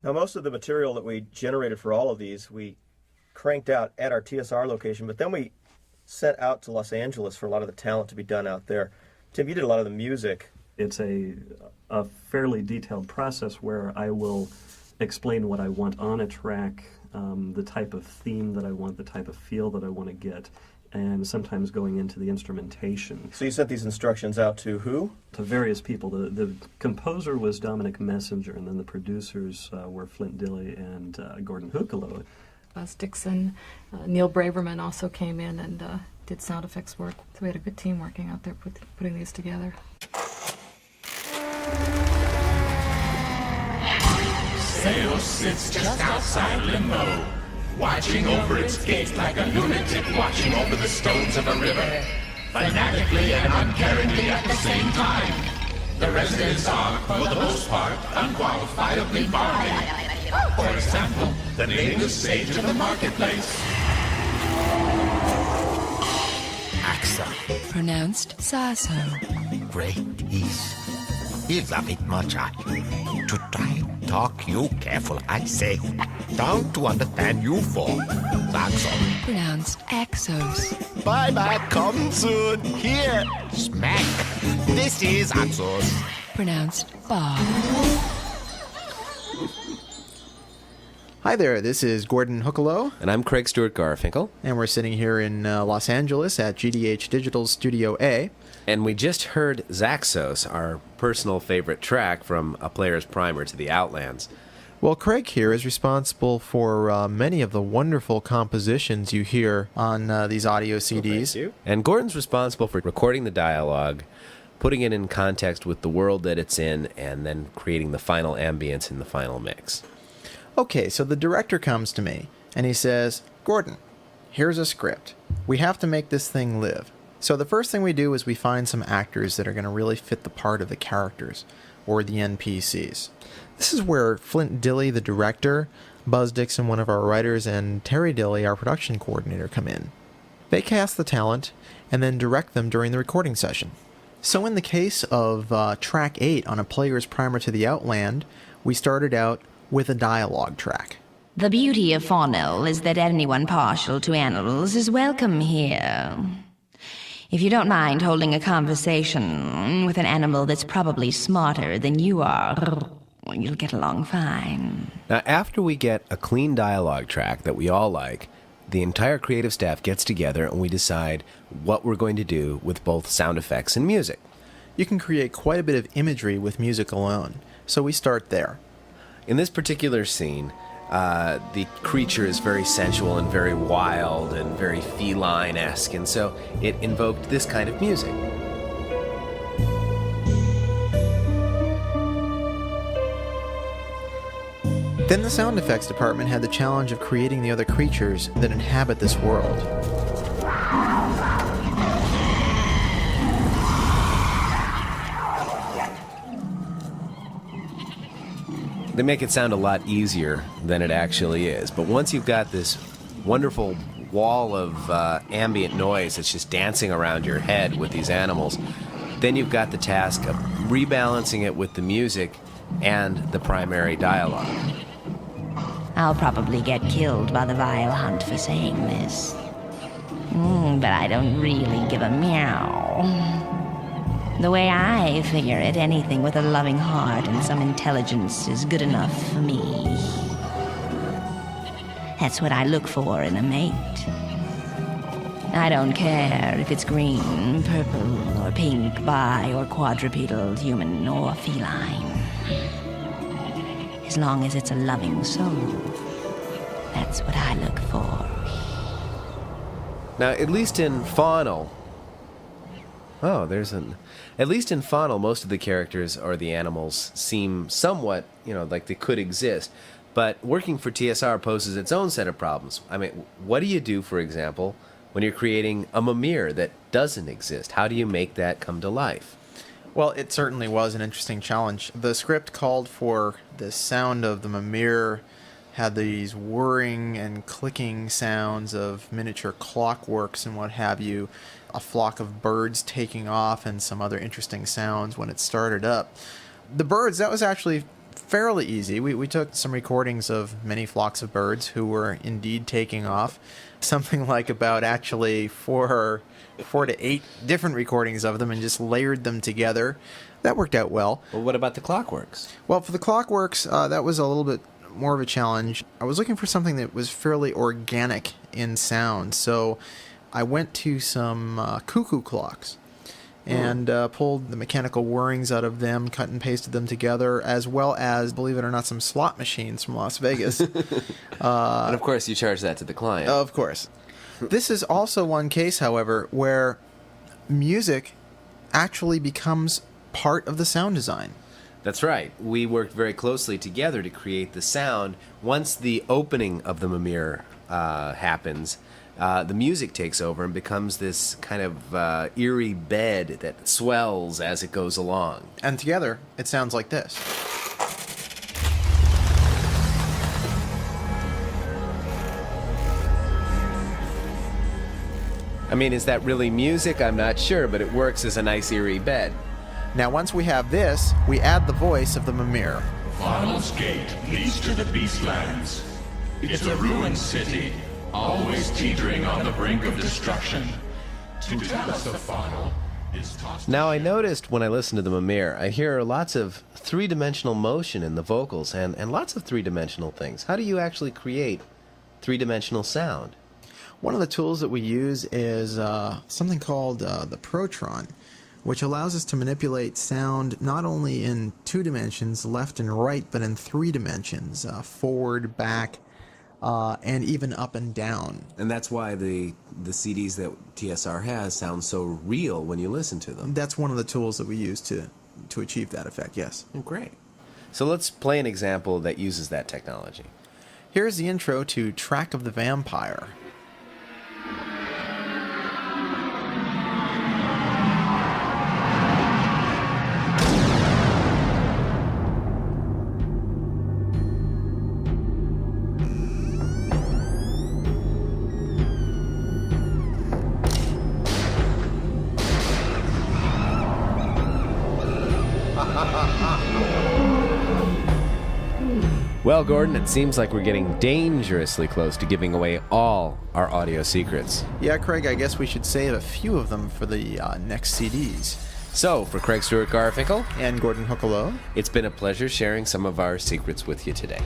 Now, most of the material that we generated for all of these, we cranked out at our TSR location, but then we sent out to Los Angeles for a lot of the talent to be done out there. Tim, you did a lot of the music. It's a fairly detailed process where I will explain what I want on a track, the type of theme that I want, the type of feel that I want to get, and sometimes going into the instrumentation. So you sent these instructions out to who? To various people. The composer was Dominic Messenger, and then the producers were Flint Dilley and Gordon Hucolo. Buzz Dixon, Neil Braverman also came in and did sound effects work. So we had a good team working out there putting these together. Sales sits just outside Limbo, watching over its gate like a lunatic watching over the stones of a river, fanatically and uncaringly at the same time. The residents are, for the most part, unqualifiedly bargain. For example, the nameless sage of the marketplace. AXA. Pronounced Sasso. Great ease. He's a bit much. To try talk you careful, I say. Down to understand you for. Saxon. Pronounced Axos. Bye-bye, come soon. Here, smack. This is Axos. Pronounced Bob. Hi there, this is Gordon Hucolo. And I'm Craig Stewart Garfinkel. And we're sitting here in Los Angeles at GDH Digital's Studio A. And we just heard Zaxos, our personal favorite track from A Player's Primer to the Outlands. Well, Craig here is responsible for many of the wonderful compositions you hear on these audio CDs. Well, thank you. And Gordon's responsible for recording the dialogue, putting it in context with the world that it's in, and then creating the final ambience in the final mix. Okay, so the director comes to me, and he says, Gordon, here's a script. We have to make this thing live. So the first thing we do is we find some actors that are going to really fit the part of the characters, or the NPCs. This is where Flint Dilley, the director, Buzz Dixon, one of our writers, and Terry Dilley, our production coordinator, come in. They cast the talent, and then direct them during the recording session. So in the case of track 8 on A Player's Primer to the Outland, we started out with a dialogue track. The beauty of faunal is that anyone partial to animals is welcome here. If you don't mind holding a conversation with an animal that's probably smarter than you are, you'll get along fine. Now, after we get a clean dialogue track that we all like, the entire creative staff gets together and we decide what we're going to do with both sound effects and music. You can create quite a bit of imagery with music alone, so we start there. In this particular scene, the creature is very sensual and very wild and very feline-esque, and so it invoked this kind of music. Then the sound effects department had the challenge of creating the other creatures that inhabit this world. They make it sound a lot easier than it actually is. But once you've got this wonderful wall of ambient noise that's just dancing around your head with these animals, then you've got the task of rebalancing it with the music and the primary dialogue. I'll probably get killed by the vile hunt for saying this. But I don't really give a meow. The way I figure it, anything with a loving heart and some intelligence is good enough for me. That's what I look for in a mate. I don't care if it's green, purple, or pink, bi, or quadrupedal, human, or feline. As long as it's a loving soul, that's what I look for. Now, at least in faunal, at least in faunal, most of the characters or the animals seem somewhat, like they could exist. But working for TSR poses its own set of problems. I mean, what do you do, for example, when you're creating a mimir that doesn't exist? How do you make that come to life? Well, it certainly was an interesting challenge. The script called for the sound of the mimir, had these whirring and clicking sounds of miniature clockworks and what have you, a flock of birds taking off and some other interesting sounds when it started up. The birds, that was actually fairly easy. We took some recordings of many flocks of birds who were indeed taking off. Something like about actually four to eight different recordings of them and just layered them together. That worked out well. Well, what about the Clockworks? Well, for the Clockworks, that was a little bit more of a challenge. I was looking for something that was fairly organic in sound, so I went to some cuckoo clocks and pulled the mechanical whirrings out of them, cut and pasted them together, as well as, believe it or not, some slot machines from Las Vegas. And of course, you charge that to the client. Of course. This is also one case, however, where music actually becomes part of the sound design. That's right. We worked very closely together to create the sound. Once the opening of the mimir happens, the music takes over and becomes this kind of eerie bed that swells as it goes along. And together, it sounds like this. I mean, is that really music? I'm not sure, but it works as a nice eerie bed. Now, once we have this, we add the voice of the mimir. Farnell's gate leads to the Beastlands. It's a ruined city, always teetering on the brink of destruction. To tell us of Farnell is tossed... Now, I noticed when I listen to the mimir, I hear lots of three-dimensional motion in the vocals and lots of three-dimensional things. How do you actually create three-dimensional sound? One of the tools that we use is something called the Protron, which allows us to manipulate sound not only in 2 dimensions, left and right, but in 3 dimensions, forward, back, and even up and down. And that's why the CDs that TSR has sound so real when you listen to them. That's one of the tools that we use to achieve that effect, yes. Oh, great. So let's play an example that uses that technology. Here's the intro to Track of the Vampire. Well, Gordon, it seems like we're getting dangerously close to giving away all our audio secrets. Yeah, Craig, I guess we should save a few of them for the next CDs. So, for Craig Stewart Garfinkel and Gordon Huckelo, it's been a pleasure sharing some of our secrets with you today.